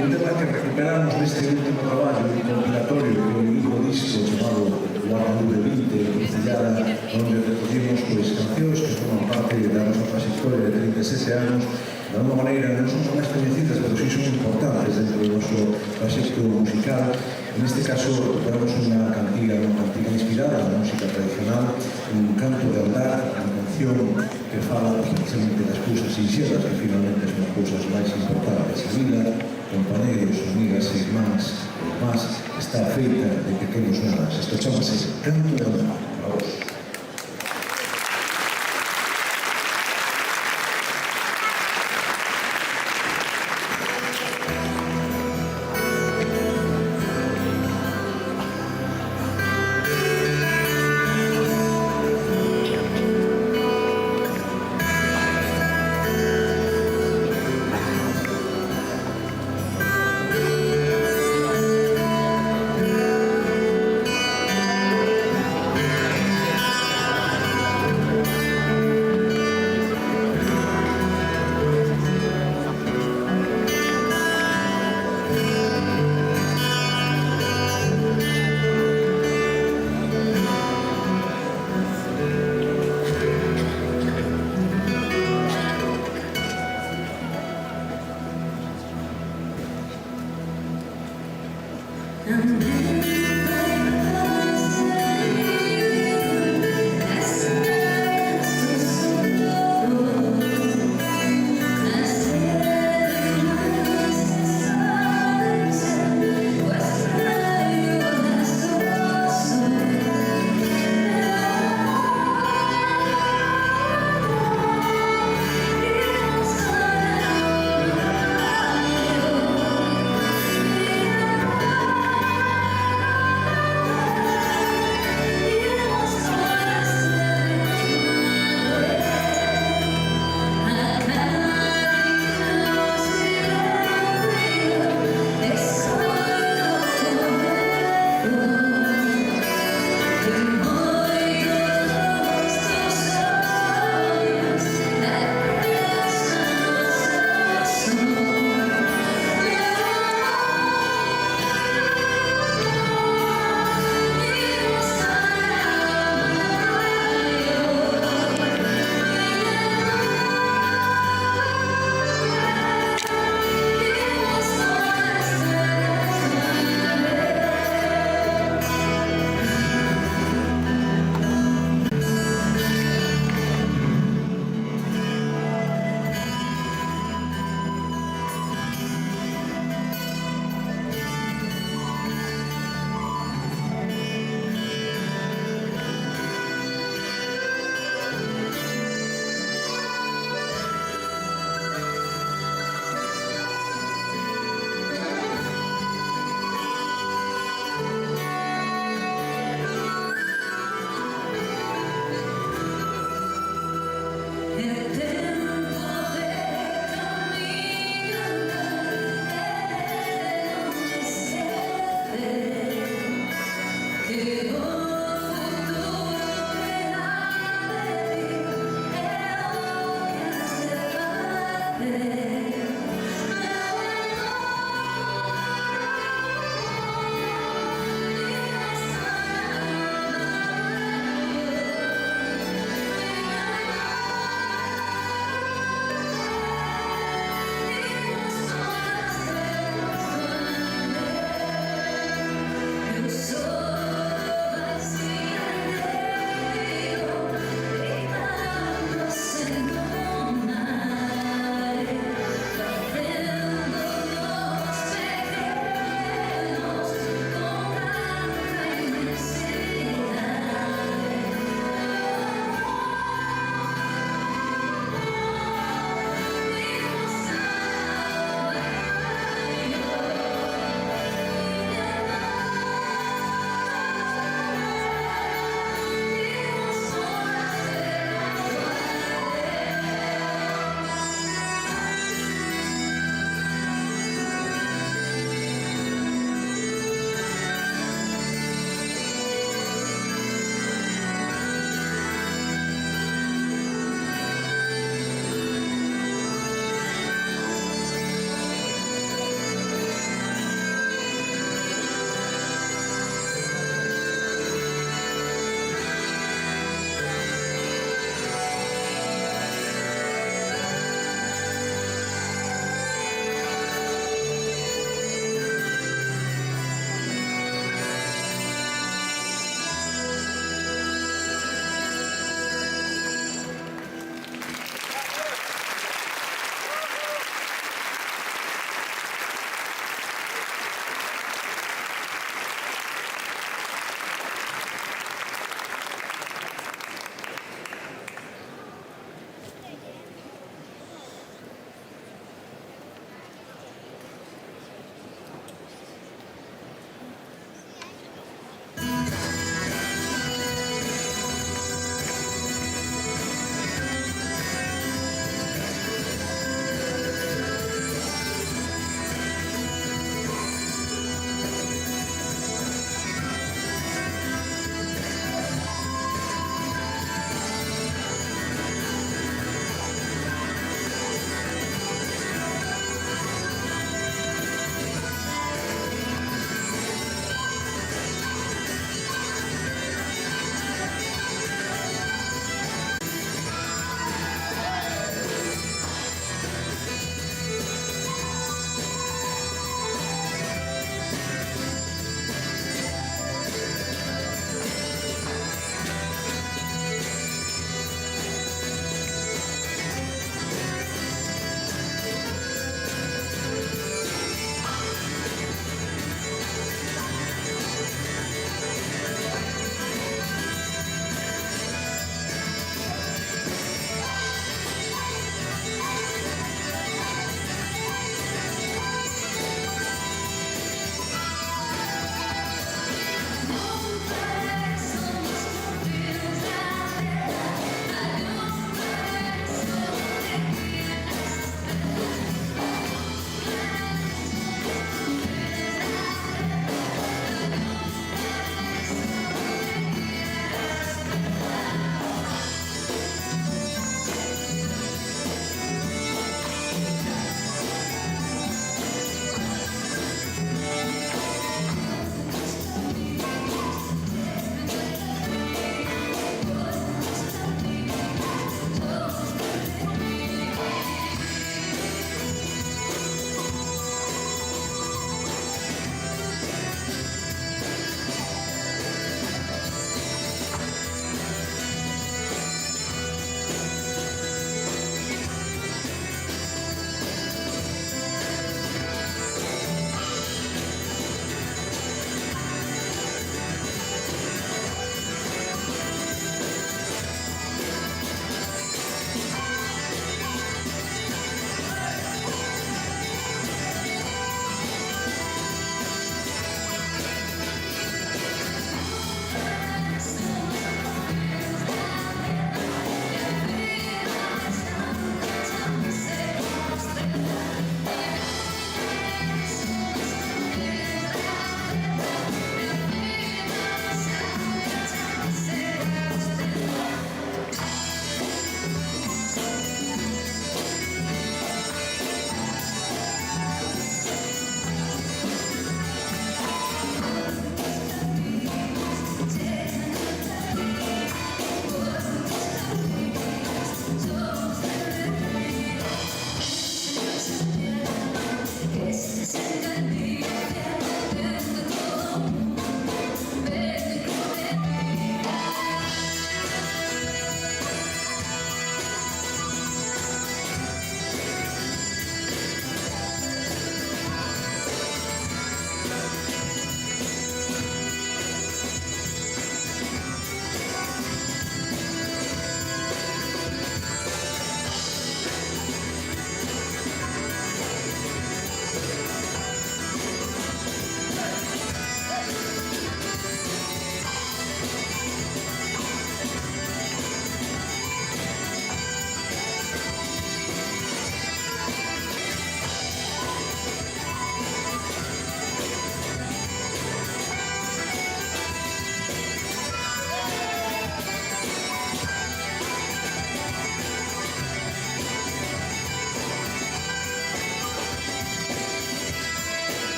un tema que recuperamos neste último traballo compilatorio que o único disco chamado Guadalupe 20, Costillada, onde recogimos cancións que forman parte da nosa trayectoria de 37 anos. De alguma maneira non son máis coñecidas, pero sí son importantes dentro do noso proxecto musical. En este caso, recuperamos unha cantiga inspirada na música tradicional, un canto de andar, unha canción que fala precisamente das cousas sinxelas, que finalmente son as cousas máis importantes. A vida, compañeros, amigas e irmáns, está feita de pequenos nadas. Isto chamase Canto de andar, para vos.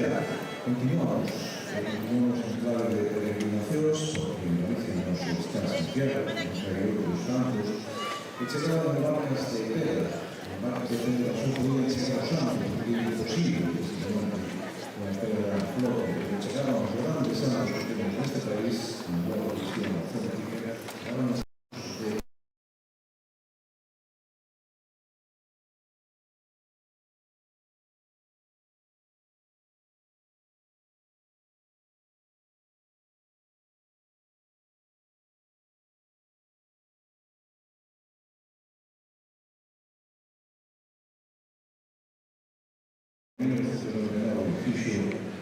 Conselleira, continuamos en clave de peregrinacións, porque en Galicia non se está en tierra, en interior dos campos, e chegaban en barcas de pedra. En barcas de pedra só podían chegar aos santos, porque é imposible que se monte con pedra flote, pero chegaban aos grandes santos que temos neste país, en boa visión auténtica, chegaban a fixo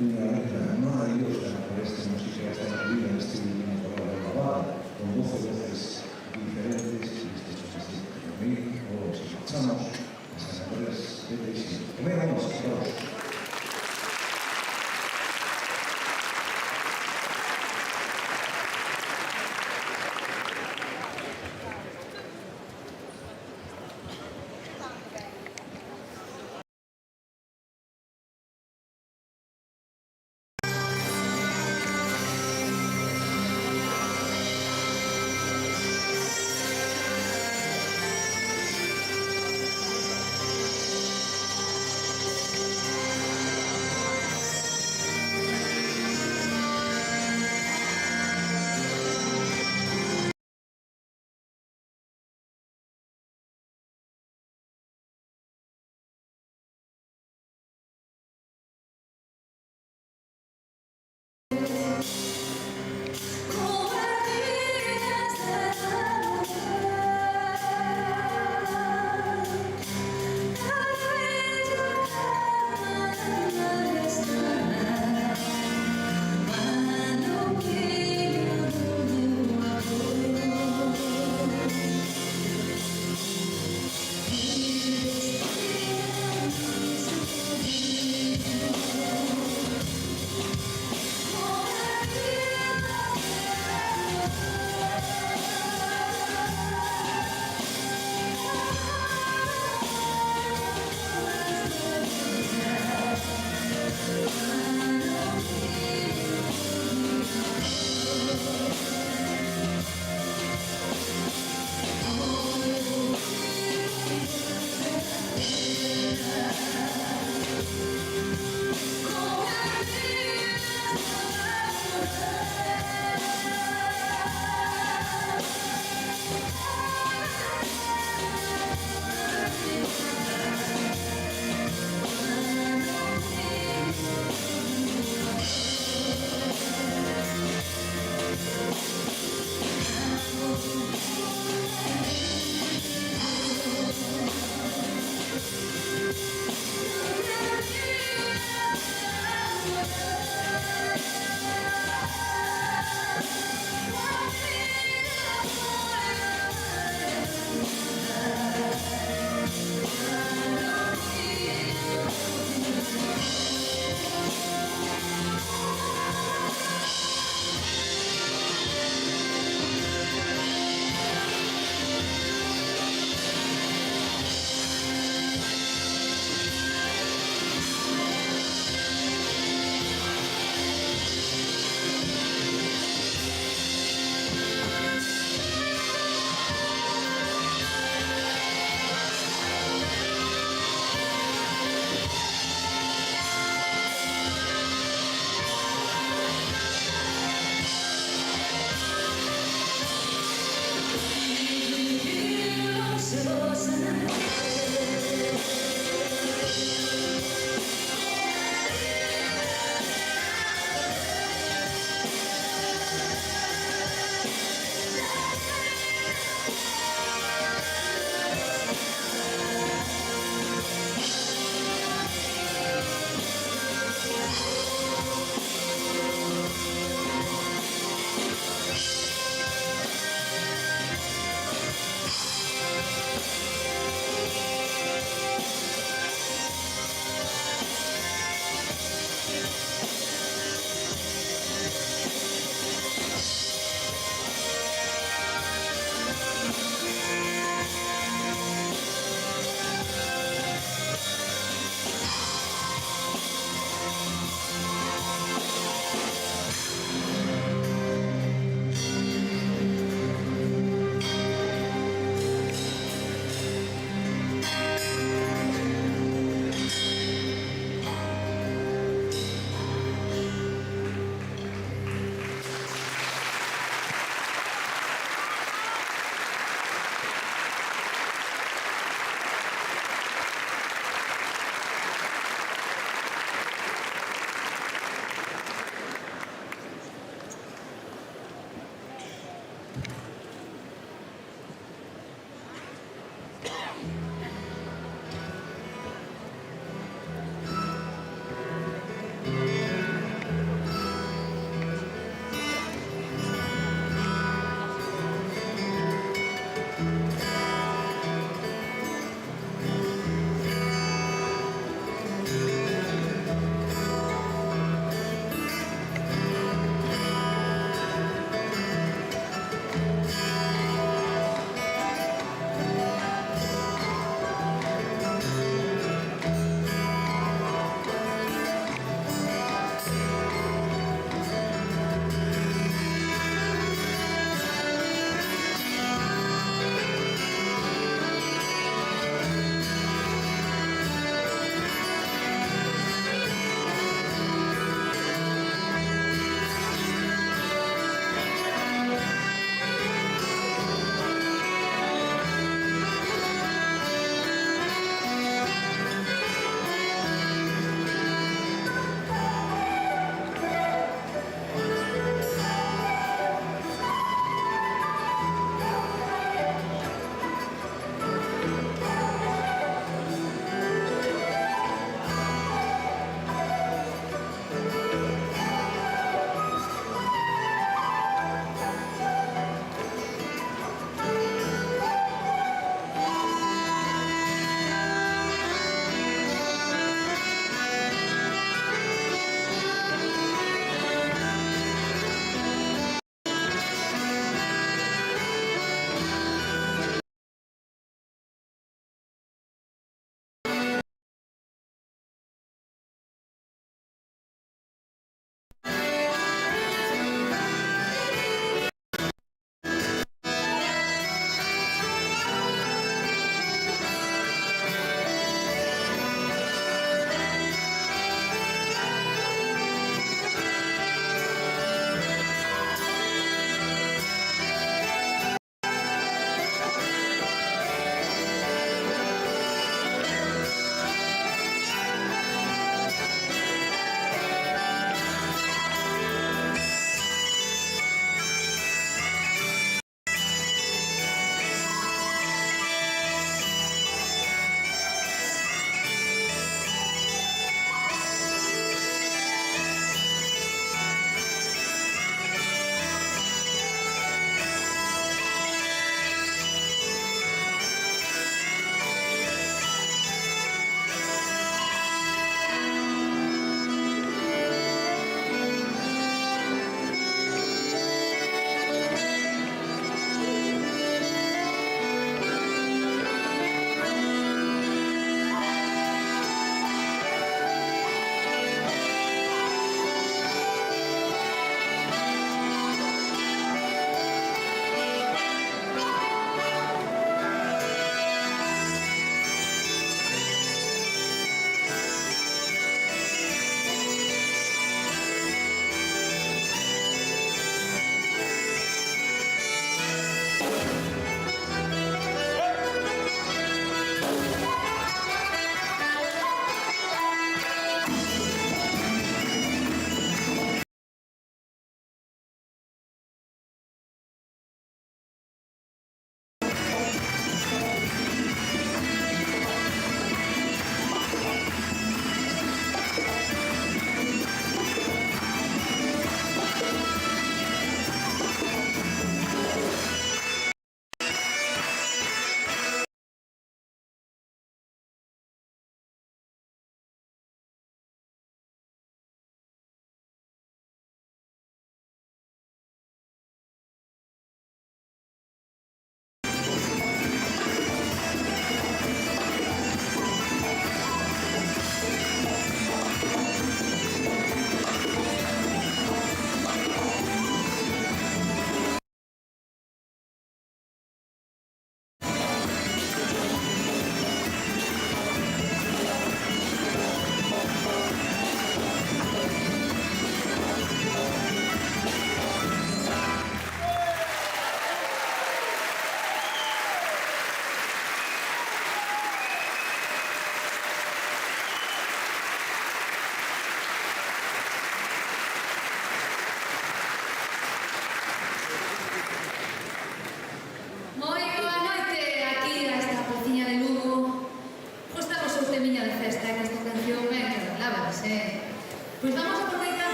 unha maravillosa para esta música, esta maravilla neste último programa de Navarra, con 12 voces diferentes, e este así, para mí, os escuchamos, as ganadores de Teixeira. Comemos, todos.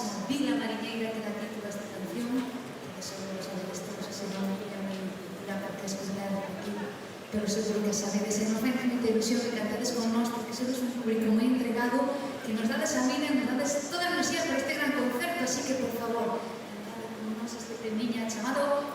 esa Vila Mariñeira que dá título a esta canción, que seguro sabedes todos ese nome, que é moi popular porque é escoitar aquí, pero seguro que sabedes, e nos fai moita ilusión que cantades con nós, porque sodes un público moi entregado, que nos dades a vida, nos dades toda a enerxía para este gran concerto, así que, por favor, cantade con nós este temiña chamado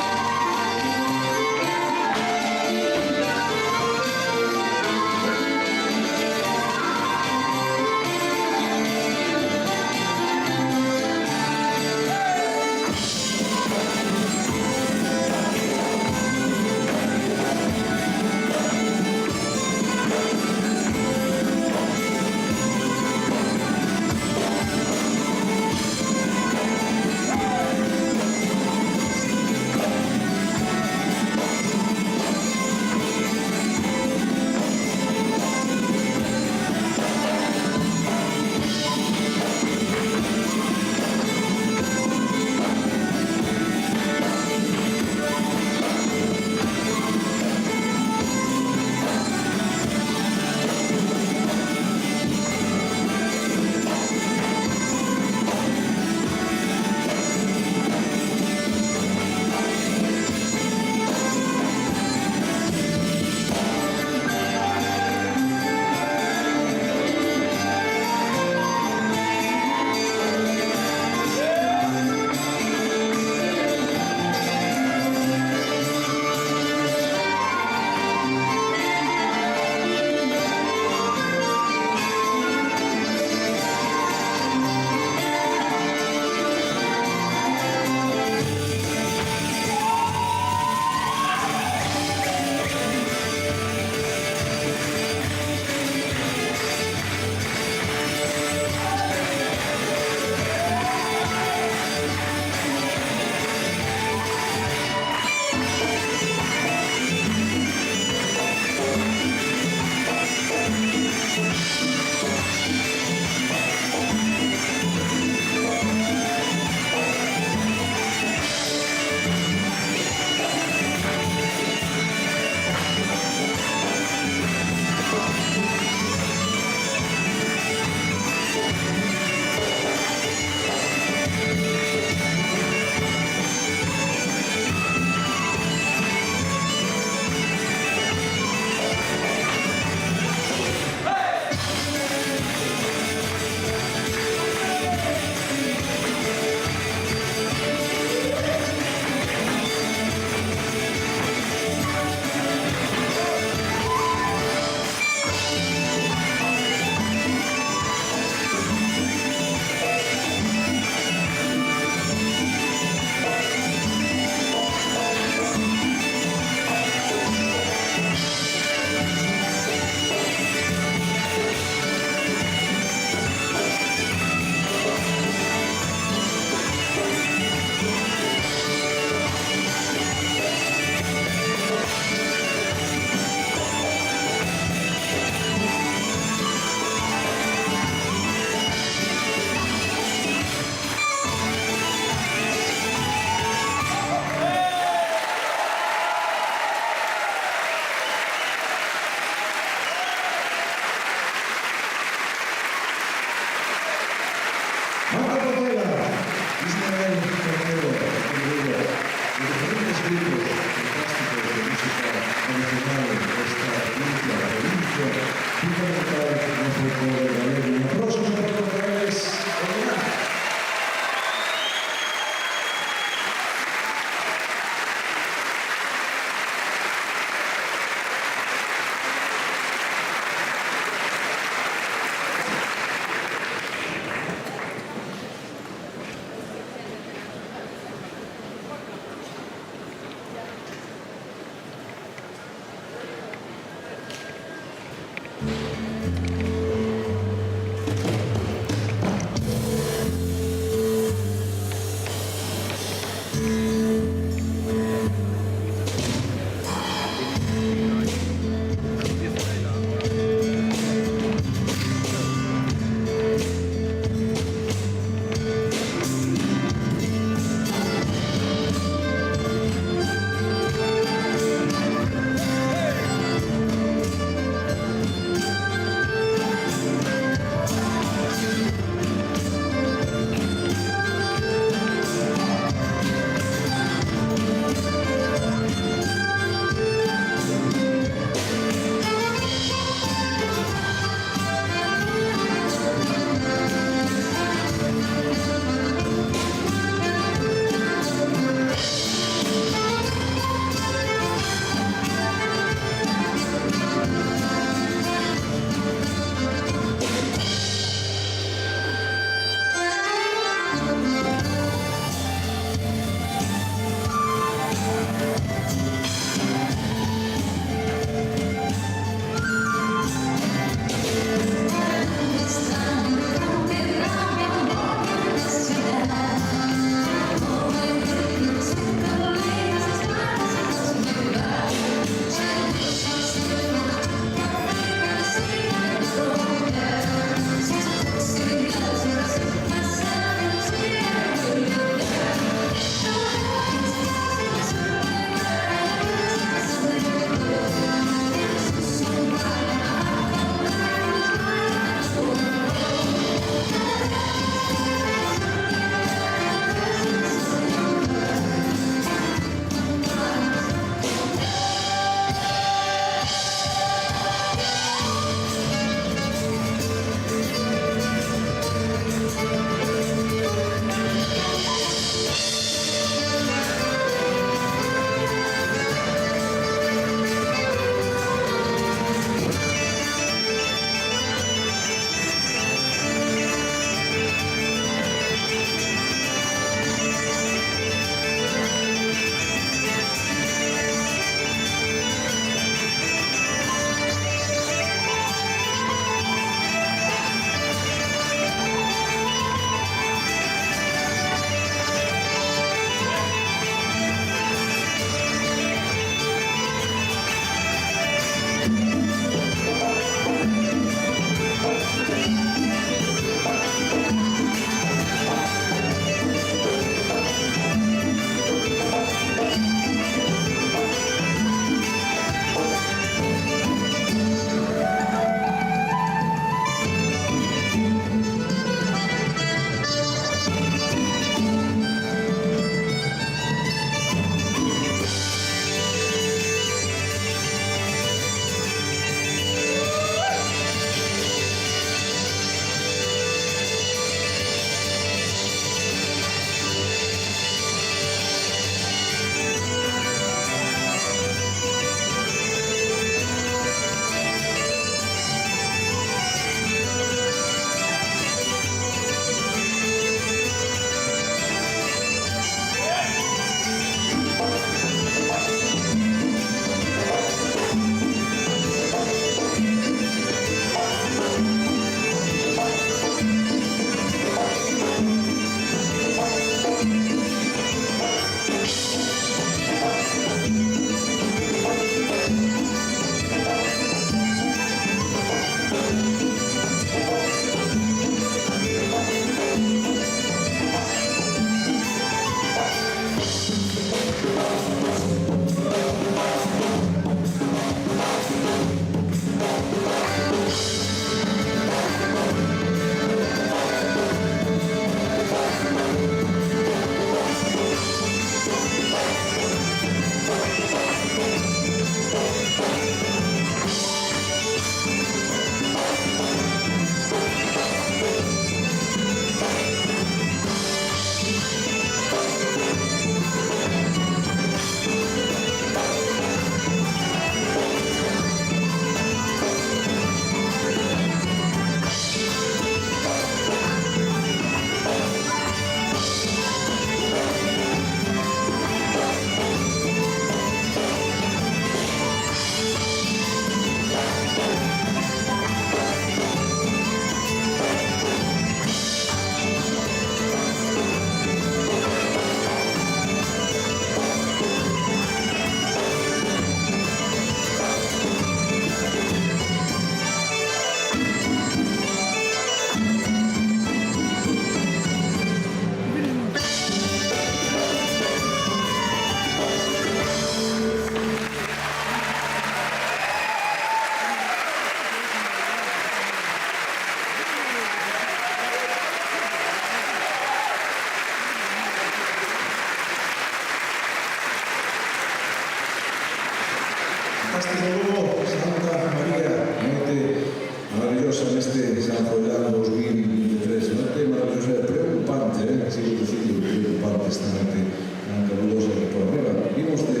Santa María, noite maravillosa neste San Froilán 2023, noite maravillosa e preocupante, sigo dicindo preocupante esta noite tan calurosa que por arriba. Vimos de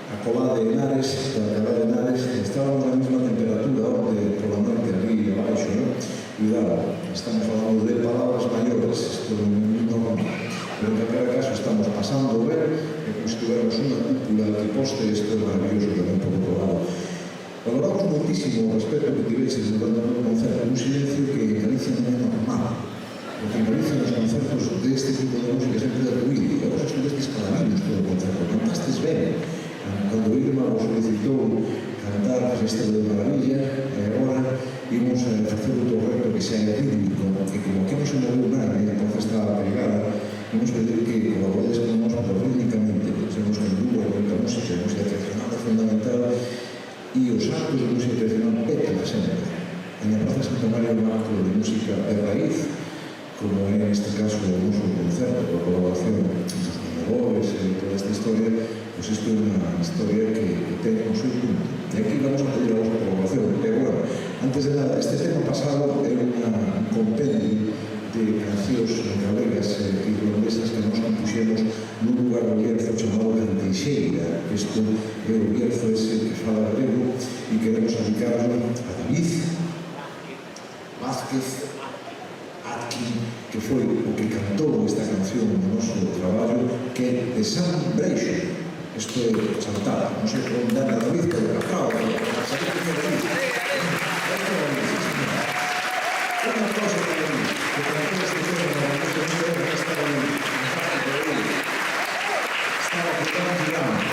Alcalá de Henares, estábamos na mesma temperatura onde por la noite ali abaixo, non? Cuidado, estamos falando de palabras maiores, isto non... Pero en cada caso estamos pasando ben, e como se tuviéramos unha cúpula que poste, isto é maravilloso tamén por outro lado. Valoramos moitísimo o respeto que tiveses durante o concerto, un silencio que en Galicia non é normal, porque en Galicia nos concertos deste tipo de música sempre é ruido, e vos estuvestes caladinos todo o concerto, cantastes ben. Cando Irma vos solicitou cantar Festa de Maravilla, e agora imos facer outro reto que sea rítmico, que como aquí non se moveu nada, e a voz está pegada, imos pedir que colaboredes con nós rítmicamente, porque sabemos que en dúo a música tradicional é fundamental, e os actos de música tradicional petan sempre. En a Praza Santa María un acto de música de raíz, como é neste caso o noso concerto, a colaboración dos menores e toda esta historia, pois isto é unha historia que ten o seu punto. E aquí vamos a pedir a vosa colaboración. E bueno, antes de nada, este tema pasado é un compendio de cancións galegas e irlandesas que nos compuxemos nun lugar do Bierzo chamado Canteixeira. Isto é o Bierzo ese que fala galego e queremos dedicarlo a David Vázquez Atkin, que foi o que cantou esta canción no noso traballo, que é de San Breixo. Isto é chantada, non sei como dar a David, pero cacao, unha cosa que cantou este tema, estaba ficando.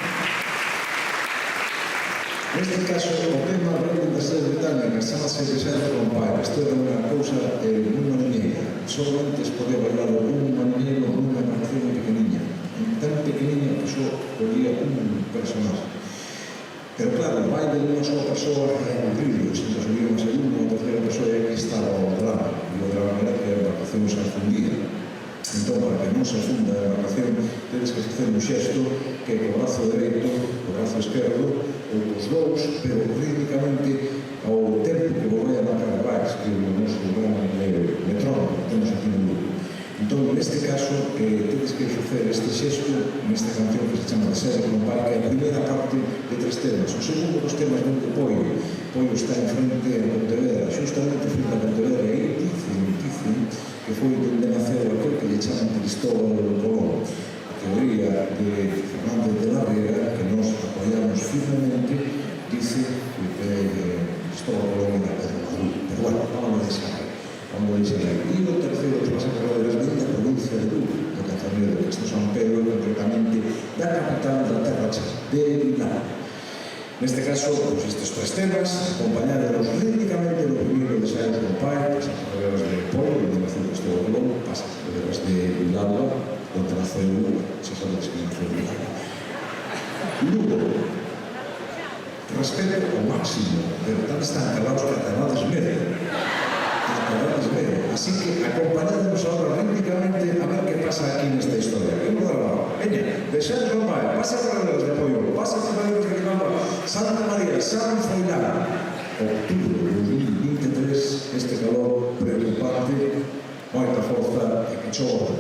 Neste caso, o tema Reino das Illas Británicas chamase Desert Compare. Isto é unha cousa moi maniñeira. Solamente se pode bailar un maniñeiro nunha canción pequeniña. Tan pequeniña que só podía un personaje. Pero claro, o baile de unha sola persoa é aburrido. Se nos subía unha segunda ou terceira persoa e aquí estaba o drama. E o drama era que a embarcación se afundía. Entón, para que non se afunda a embarcación, tedes que facer un xesto que co brazo dereito, co brazo esquerdo, ou cos dous, pero rítmicamente ao tempo que vos vai a marcar baix, que é o noso gran metrónomo que temos aquí no grupo. Entón, neste caso, tedes que facer este xesto nesta canción que se chama Desert Compare, que é a primeira parte de 3 temas. O segundo dos temas vem de Poio. Poio está en frente a Pontevedra, justamente frente a Pontevedra, e Ticin, que foi donde naceu aquel que lle chaman Cristóbal Colón. A teoría de Fernández de la Riera, que nos apoiamos firmemente, dice que Cristóbal Colón era Pedro Madrid. Pero bueno, vamos a deixar aí. E o terceiro dos pasaportes vem da provincia de Lugo, do Cazarredo, que isto San Pedro, concretamente da capital da terra de Vilar. Neste caso, estes 3 temas, acompañados rítmicamente do primeiro de Desert Compare, pasas por carreras de Poio, donde naceu Cristóbal Colón, pasas por carreras de Vilalba, donde naceu Lugo, xa sabedes que naceu Vilalba. Lugo, respeto ao máximo, pero tan están calados que acabadas medio. Así que acompañadnos ahora rítmicamente a ver que pasa aquí nesta historia. Veña, Desert Compare, pasa por carreras de Poio, pasa por carreras de Vilalba, Santa María, San Froilán. Octubre de 2023, este calor preocupante, moita forza e que chova.